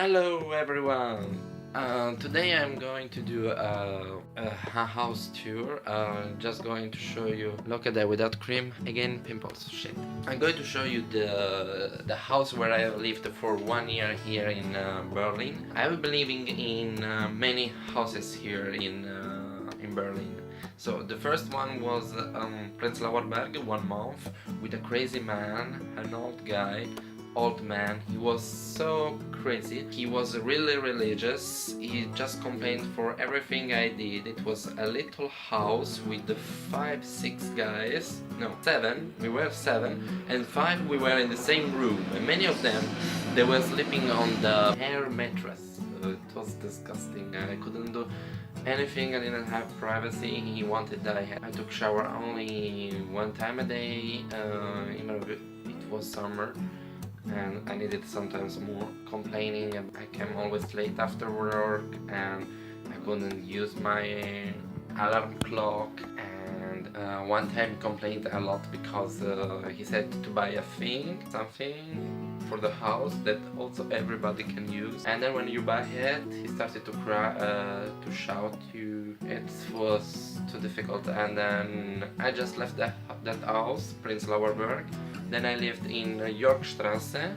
Hello everyone! Today I'm going to do a house tour. Just going to show you. Look at that, without cream. Again, pimples. Shit. I'm going to show you the house where I have lived for 1 year here in Berlin. I have been living in many houses here in Berlin. So the first one was Prenzlauer Berg, 1 month, with a crazy man, an old man. He was so crazy. He was really religious. He just complained for everything I did. It was a little house with the 5, 6 guys. No, 7. We were 7, and 5 we were in the same room. And many of them, they were sleeping on the air mattress. It was disgusting. I couldn't do anything. I didn't have privacy. He wanted that I took shower only 1 time a day. It was summer and I needed sometimes more. Complaining, and I came always late after work and I couldn't use my alarm clock. And one time complained a lot because he said to buy something for the house that also everybody can use, and then when you buy it he started to cry, to shout you. It was too difficult, and then I just left that house, Prenzlauer Berg. Then I lived in Yorkstrasse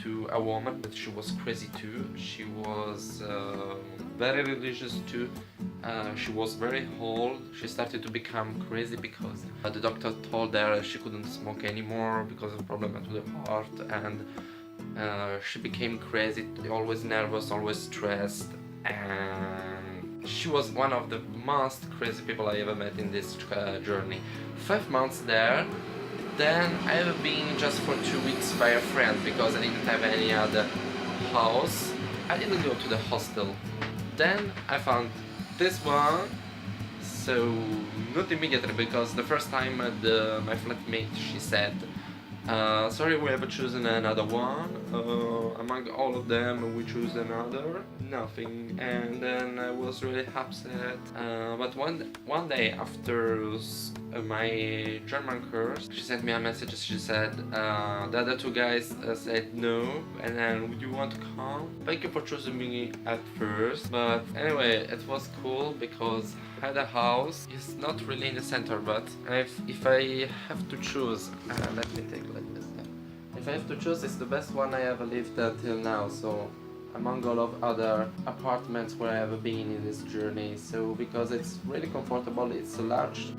to a woman, but she was crazy too. She was very religious too. She was very old. She started to become crazy because the doctor told her she couldn't smoke anymore because of problems with the heart, and she became crazy, always nervous, always stressed, and she was one of the most crazy people I ever met in this journey. 5 months there. Then I have been just for 2 weeks by a friend because I didn't have any other house. I didn't go to the hostel. Then I found this one, so not immediately, because the first time my flatmate, she said, sorry, we have chosen another one. Among all of them we choose another. Nothing. And then I was really upset. But one day after my German course, she sent me a message. She said, the other 2 guys said no, and then, would you want to come? Thank you for choosing me at first. But anyway, it was cool because I had a house. It's not really in the center, but if I have to choose, let me take like this. If I have to choose, it's the best one I ever lived till now. So among all of other apartments where I have been in this journey, so because it's really comfortable, it's a large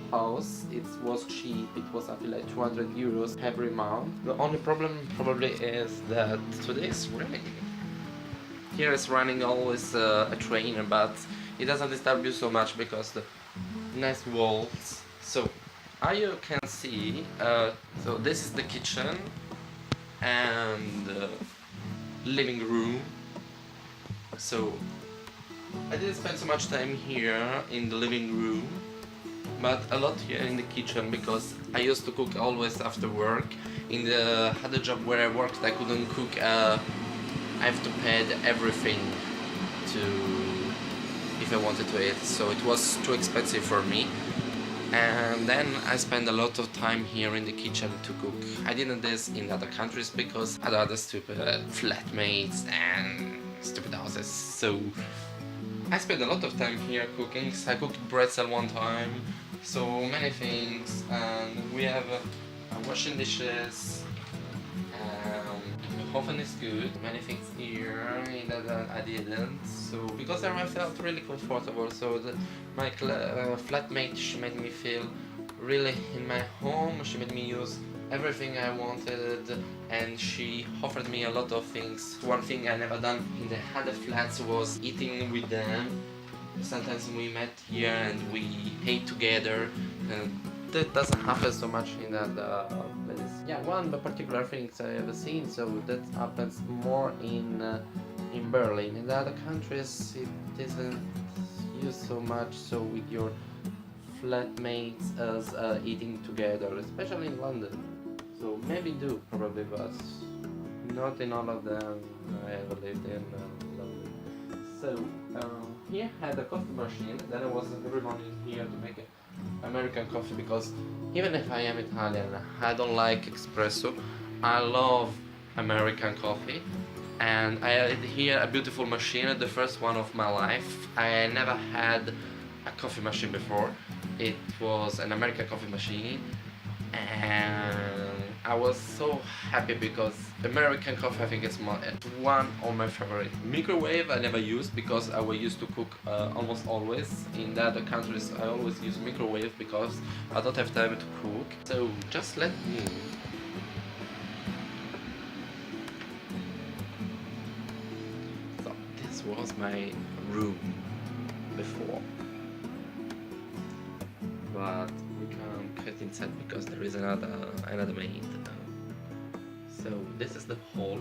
house, it was cheap, it was I feel like 200 euros every month. The only problem probably is that today is raining. Here is running always a train, but it doesn't disturb you so much because the nice walls. So as you can see, so this is the kitchen and living room. So I didn't spend so much time here in the living room, but a lot here in the kitchen because I used to cook always after work. In the other job where I worked, I couldn't cook. I have to pay everything if I wanted to eat, so it was too expensive for me. And then I spend a lot of time here in the kitchen to cook. I didn't do this in other countries because I had other stupid flatmates and stupid houses. So I spent a lot of time here cooking. I cooked pretzel one time, so many things. And we have washing dishes. The oven is good. Many things here that I didn't. So because I felt really comfortable. So my flatmate, she made me feel really in my home. She made me use everything I wanted, and she offered me a lot of things. One thing I never done in the other flats was eating with them. Sometimes we met here and we ate together. That doesn't happen so much in that place. Yeah, one particular thing I have seen, so that happens more in Berlin. In the other countries it isn't used so much, so with your flatmates as eating together, especially in London. So maybe do, probably, but not in all of them I ever lived in London. So here I had a coffee machine. Then I was every morning here to make American coffee because even if I am Italian, I don't like espresso. I love American coffee. And I had here a beautiful machine, the first one of my life. I never had a coffee machine before. It was an American coffee machine, and I was so happy because American coffee, I think, is one of my favorite. Microwave I never used because I was used to cook almost always. In the other countries I always use microwave because I don't have time to cook. So just let me. So this was my room before, but we can't cut inside because there is another maid. So this is the hall.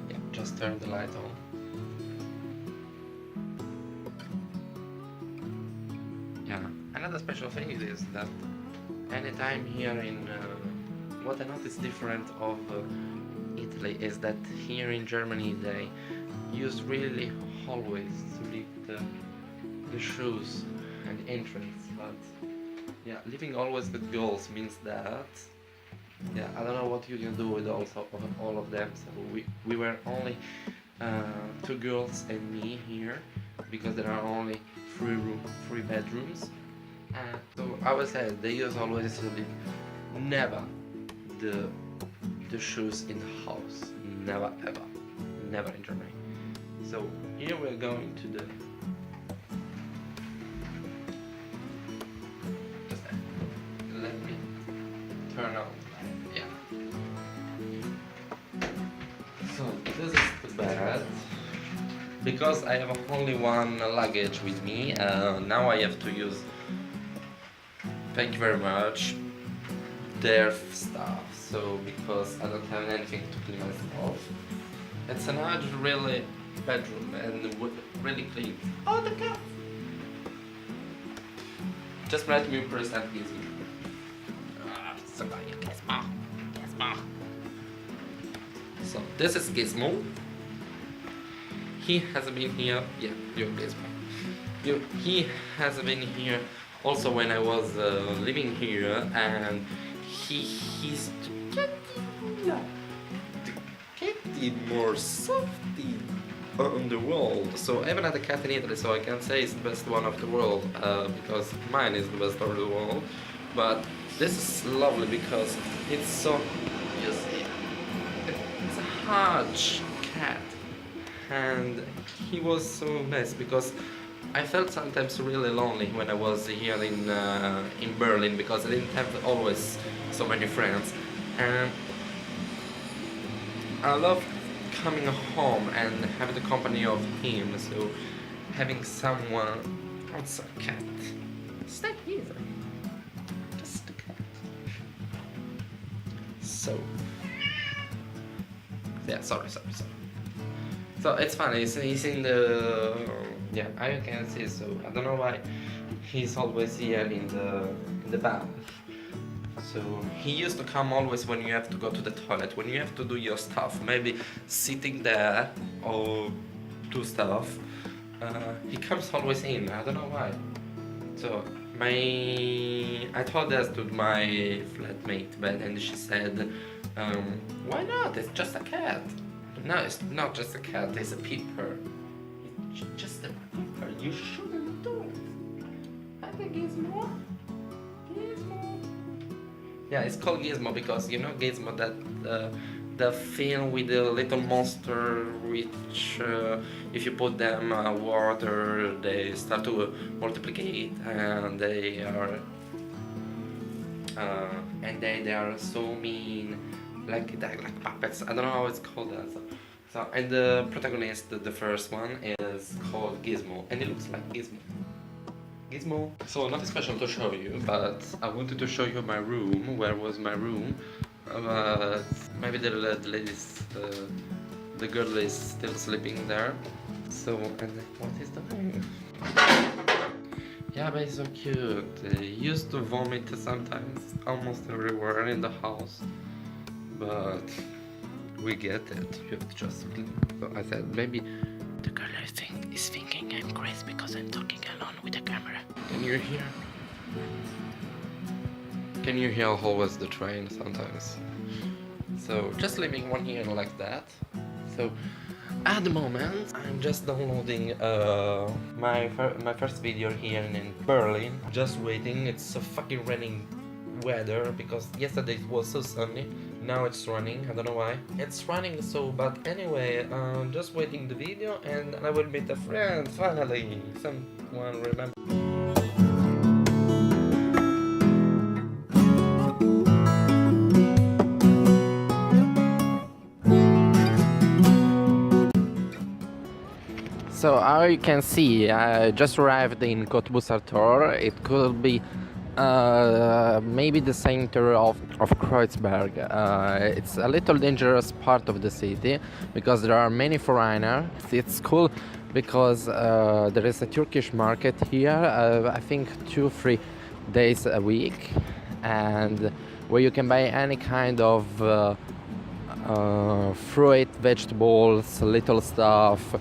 Yeah, just turn the light on. Yeah, another special thing is that anytime here in what I noticed different of Italy is that here in Germany they use really always to leave the shoes and entrance, but yeah, leaving always with girls means that yeah, I don't know what you can do with all of them. So we were only two girls and me here because there are only three bedrooms. So I would say they use always to leave never the shoes in the house, never ever, never in Germany. So here we're going to the let me turn on. Yeah. So this is the bed. Because I have only one luggage with me, now I have to use, thank you very much, their stuff. So because I don't have anything to clean myself. It's another really bedroom and really clean. Oh, the cat! Just let me present Gizmo. Gizmo. So this is Gizmo. He has been here. Yeah, you're Gizmo. He has been here also when I was living here, and he's getting more softy on the world. So I haven't had a cat in Italy, so I can't say it's the best one of the world because mine is the best of the world. But this is lovely because it's so, you see, it's a huge cat, and he was so nice because I felt sometimes really lonely when I was here in Berlin because I didn't have always so many friends, and I love coming home and having the company of him. So having someone, what's a cat? It's not easy. Just a cat. So yeah, sorry. So it's funny. He's in the yeah. I can see. So I don't know why he's always here in the bath. So he used to come always when you have to go to the toilet, when you have to do your stuff, maybe sitting there or do stuff. He comes always in. I don't know why. So I told this to my flatmate, but and she said, "Why not? It's just a cat." No, it's not just a cat. It's a peeper. It's just a peeper. You shouldn't do it. I think it's more. Yeah, it's called Gizmo because you know Gizmo, that the film with the little monster which if you put them water they start to multiplicate and they are so mean, like puppets. I don't know how it's called that. So and the protagonist, the first one, is called Gizmo and it looks like Gizmo. So nothing special to show you, but I wanted to show you my room. Where was my room? But maybe the ladies, the girl is still sleeping there. So and what is the room? Yeah, but it's so cute. They used to vomit sometimes, almost everywhere in the house. But we get it. You have to just clean. So I said maybe the girl is thinking I'm crazy because I'm talking alone with the camera. Can you hear? Can you hear always the train sometimes? So just leaving one here like that. So at the moment I'm just downloading my first video here in Berlin. Just waiting. It's a fucking raining weather because yesterday it was so sunny. Now it's running. I don't know why it's running. So but anyway, just waiting the video and I will meet a friend finally. Someone remember. So how you can see, I just arrived in Cottbusser. It could be maybe the center of Kreuzberg. It's a little dangerous part of the city because there are many foreigners. It's cool because there is a Turkish market here, I think 2-3 days a week, and where you can buy any kind of fruit, vegetables, little stuff,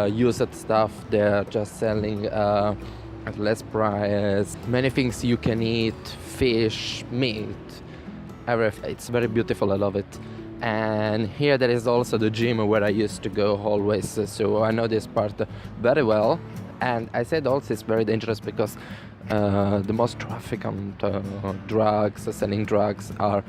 used stuff. They're just selling at less price. Many things you can eat, fish, meat, everything. It's very beautiful, I love it. And here there is also the gym where I used to go always, so I know this part very well. And I said also it's very dangerous because the most trafficant drugs, selling drugs are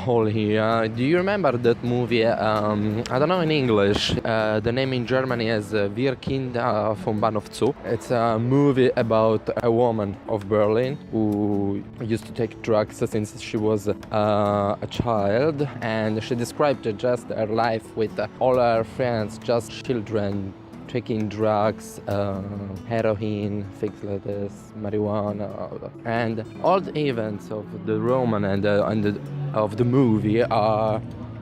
all here. Do you remember that movie? I don't know in English. The name in Germany is Wir Kinder vom Bahnhof Zoo. It's a movie about a woman of Berlin who used to take drugs since she was a child, and she described just her life with all her friends, just children, taking drugs, heroin, things like this, marijuana, and all the events of the Roman and of the movie are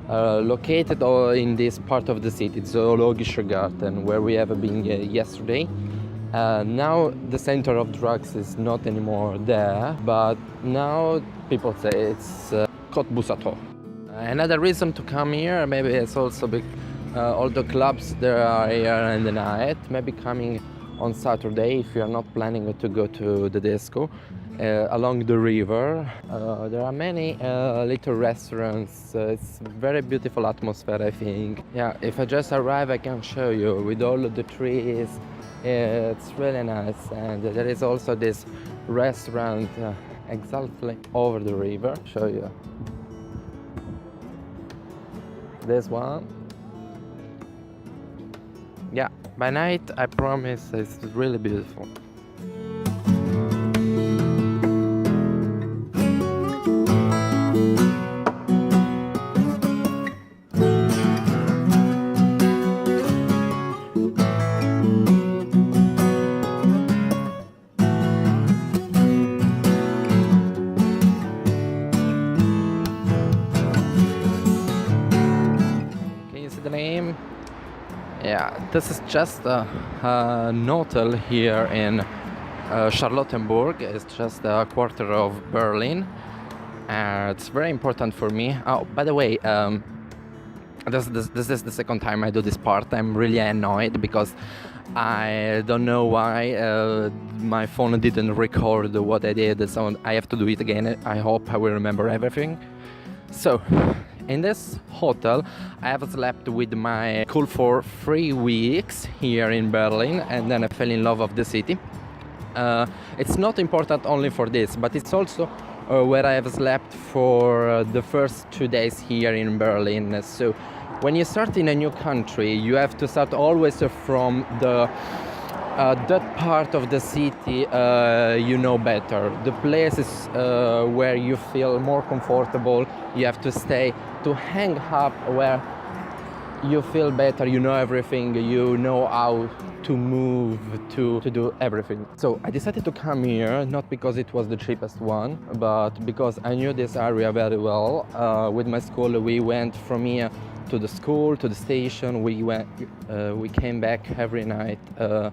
located in this part of the city, Zoologischer Garten, where we have been yesterday. Now the center of drugs is not anymore there, but now people say it's Cottbusser. Another reason to come here, maybe it's also all the clubs there are here in the night. Maybe coming on Saturday if you are not planning to go to the disco. Along the river, there are many little restaurants. It's very beautiful atmosphere, I think. Yeah, if I just arrive, I can show you with all of the trees. It's really nice, and there is also this restaurant exactly over the river. Show you this one. Yeah, by night, I promise it's really beautiful. Can you see the name? Yeah, this is just an hotel here in Charlottenburg. It's just a quarter of Berlin. It's very important for me. Oh, by the way, this is the second time I do this part. I'm really annoyed because I don't know why my phone didn't record what I did, so I have to do it again. I hope I will remember everything. So, in this hotel, I have slept with my school for 3 weeks here in Berlin, and then I fell in love with the city. It's not important only for this, but it's also where I have slept for the first 2 days here in Berlin. So, when you start in a new country, you have to start always from that part of the city you know better. The places where you feel more comfortable, you have to stay to hang up where you feel better, you know everything, you know how to move, to do everything. So I decided to come here, not because it was the cheapest one, but because I knew this area very well. With my school, we went from here to the school, to the station. We came back every night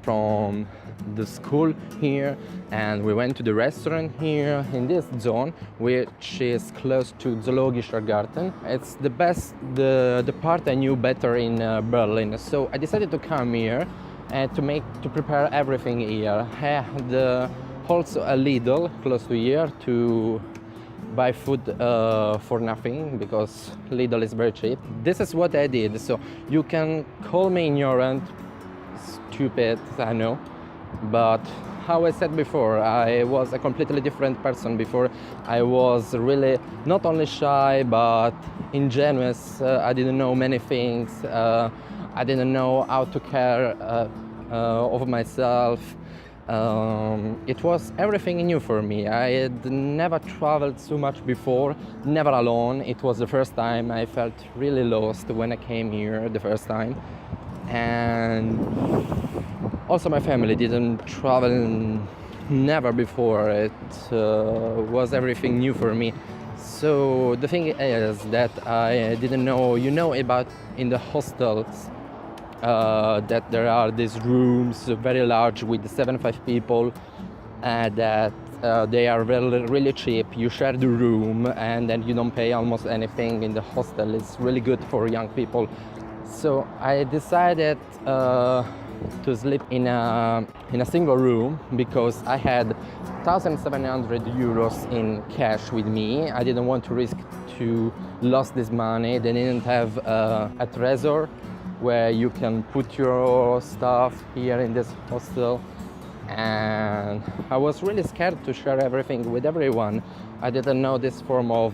from the school here, and we went to the restaurant here in this zone, which is close to Zoologischer Garten. It's the best, the part I knew better in Berlin. So I decided to come here and to prepare everything here. I had also a Lidl close to here to buy food for nothing because Lidl is very cheap. This is what I did. So you can call me ignorant, stupid, I know, but how I said before, I was a completely different person before. I was really not only shy but ingenuous. I didn't know many things. I didn't know how to care of myself. It was everything new for me. I had never traveled so much before, never alone. It was the first time. I felt really lost when I came here the first time. And also my family didn't travel never before. It was everything new for me. So the thing is that I didn't know, about in the hostels, that there are these rooms very large with 7-5 people, that they are really cheap. You share the room and then you don't pay almost anything in the hostel. It's really good for young people. So I decided to sleep in a single room because I had 1,700 euros in cash with me. I didn't want to risk to lose this money. They didn't have a treasure where you can put your stuff here in this hostel, and I was really scared to share everything with everyone. I didn't know this form of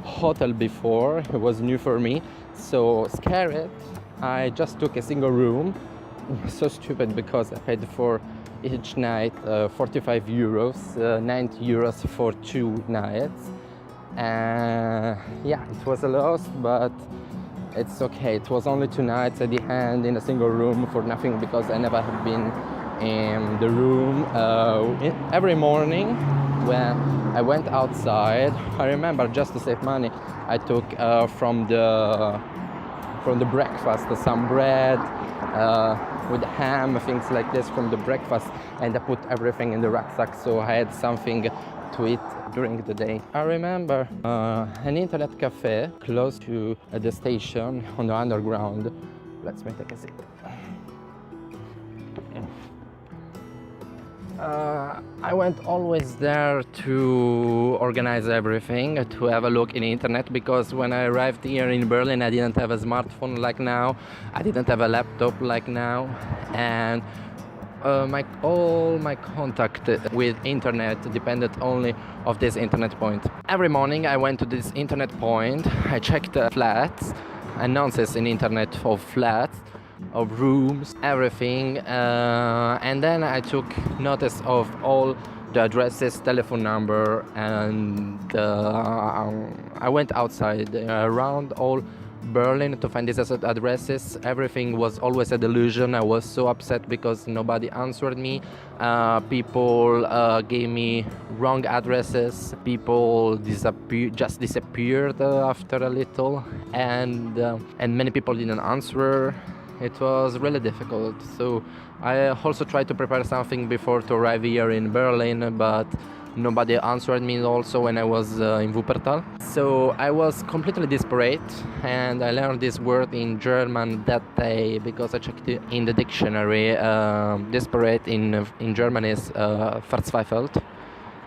hotel before. It was new for me, so scared I just took a single room. So stupid because I paid for each night 45 euros, 90 euros for 2 nights. Yeah, it was a loss, but it's okay. It was only 2 nights at the end in a single room for nothing because I never have been in the room. Every morning when I went outside, I remember just to save money, I took from the breakfast some bread with ham, things like this from the breakfast, and I put everything in the rucksack so I had something to eat during the day. I remember an internet cafe close to the station on the underground. Let me take a seat. I went always there to organize everything, to have a look in the internet, because when I arrived here in Berlin I didn't have a smartphone like now, I didn't have a laptop like now, and all my contact with internet depended only of this internet point. Every morning I went to this internet point, I checked flats, annonces in internet of flats, of rooms, everything, and then I took notice of all the addresses, telephone number, and I went outside around all Berlin to find these addresses. Everything was always a delusion. I was so upset because nobody answered me. People gave me wrong addresses. People disappeared after a little, and many people didn't answer. It was really difficult. So I also tried to prepare something before to arrive here in Berlin, but nobody answered me also when I was in Wuppertal. So I was completely desperate, and I learned this word in German that day because I checked it in the dictionary. Desperate in German is verzweifelt.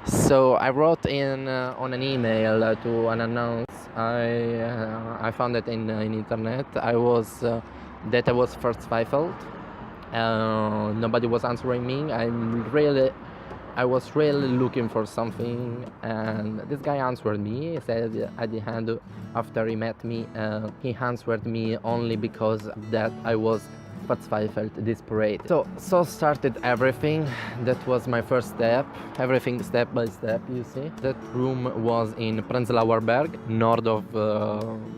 So I wrote in on an email to an announce. I found it in internet. I was verzweifelt. Nobody was answering me. I was really looking for something, and this guy answered me. He said at the end, after he met me, he answered me only because that I was verzweifelt, desperate. So started everything. That was my first step. Everything step by step, you see. That room was in Prenzlauer Berg, north of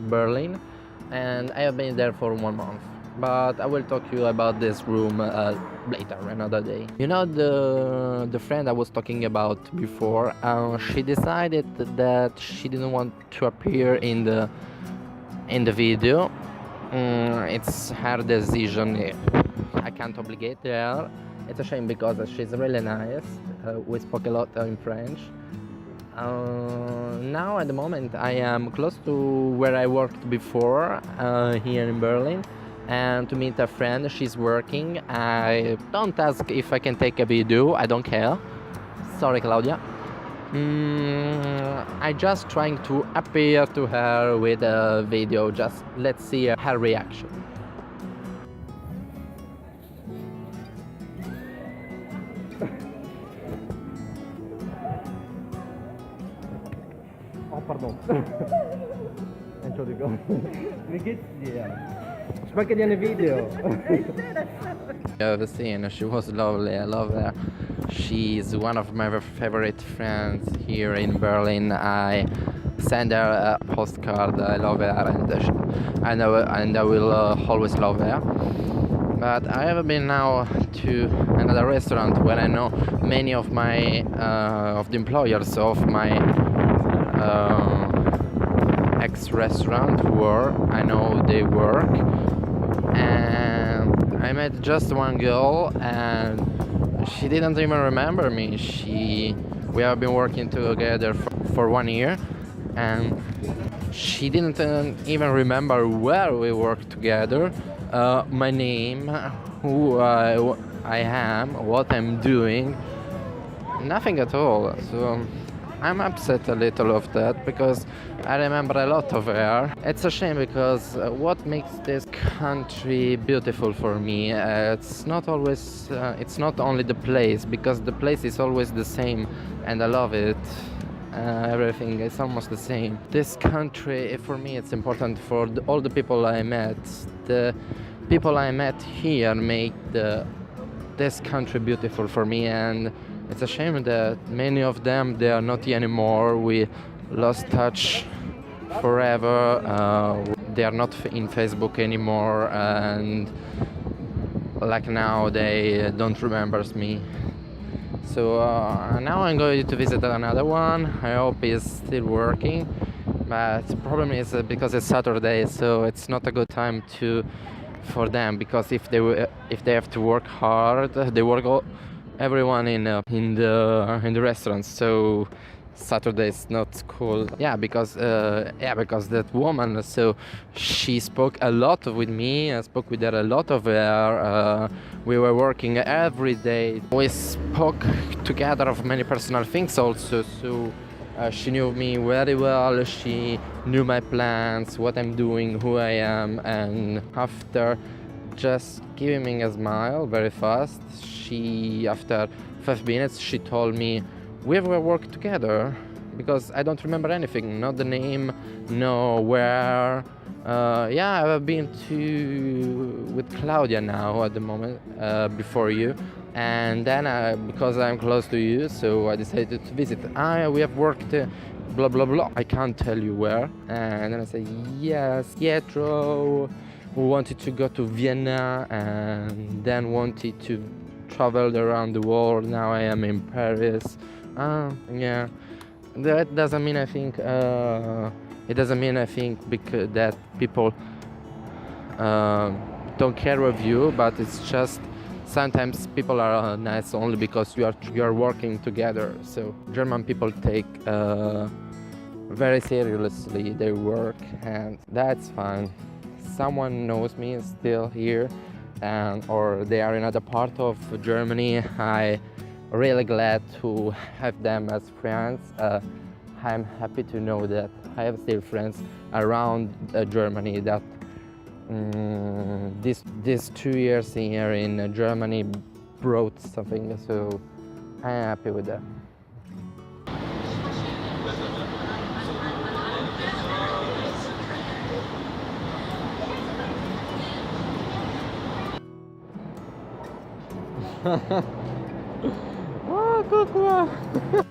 Berlin, and I have been there for 1 month. But I will talk to you about this room later, another day. You know, the friend I was talking about before, she decided that she didn't want to appear in the video. It's her decision. I can't obligate her. It's a shame because she's really nice. We spoke a lot in French. Now at the moment I am close to where I worked before, here in Berlin, and to meet a friend. She's working. I don't ask if I can take a video. I don't care. Sorry, Claudia. I just trying to appear to her with a video. Just let's see her reaction. Oh, pardon. Entschuldigung. Wie geht's dir? Ich mache dir eine Video. You have seen, she was lovely. I love her. She's one of my favorite friends here in Berlin. I send her a postcard. I love her, and I will always love her. But I have been now to another restaurant where I know many of my of the employers of my ex-restaurant where I know they work, and I met just one girl and she didn't even remember me. We have been working together for 1 year, and she didn't even remember where we worked together, my name, who I am, what I'm doing, nothing at all. So I'm upset a little of that because I remember a lot of her. It's a shame because what makes this country beautiful for me, it's not always, it's not only the place, because the place is always the same and I love it. Everything is almost the same. This country, for me, it's important for all the people I met. The people I met here make this country beautiful for me, and it's a shame that many of them, they are not here anymore. We lost touch forever. They are not in Facebook anymore, and like now they don't remember me. So now I'm going to visit another one. I hope it's still working, but the problem is because it's Saturday, so it's not a good time for them, because if they have to work hard, they work everyone in the restaurants. So Saturday is not cool. Because that woman. So she spoke a lot with me. I spoke with her a lot of her. We were working every day. We spoke together of many personal things also. So she knew me very well. She knew my plans, what I'm doing, who I am, and after just giving me a smile very fast, after 5 minutes, she told me we ever worked together, because I don't remember anything, not the name, no where. I've been with Claudia now at the moment, before you, and then because I'm close to you, so I decided to visit. We have worked blah blah blah. I can't tell you where. And then I say yes, Pietro, who wanted to go to Vienna and then wanted to travel around the world. Now I am in Paris. That doesn't mean I think. It doesn't mean I think because that people don't care of you, but it's just sometimes people are nice only because you are working together. So German people take very seriously their work, and that's fine. Someone knows me still here, or they are in another part of Germany. I really glad to have them as friends. I'm happy to know that I have still friends around Germany, that these 2 years here in Germany brought something, so I'm happy with that. Oh, coucou.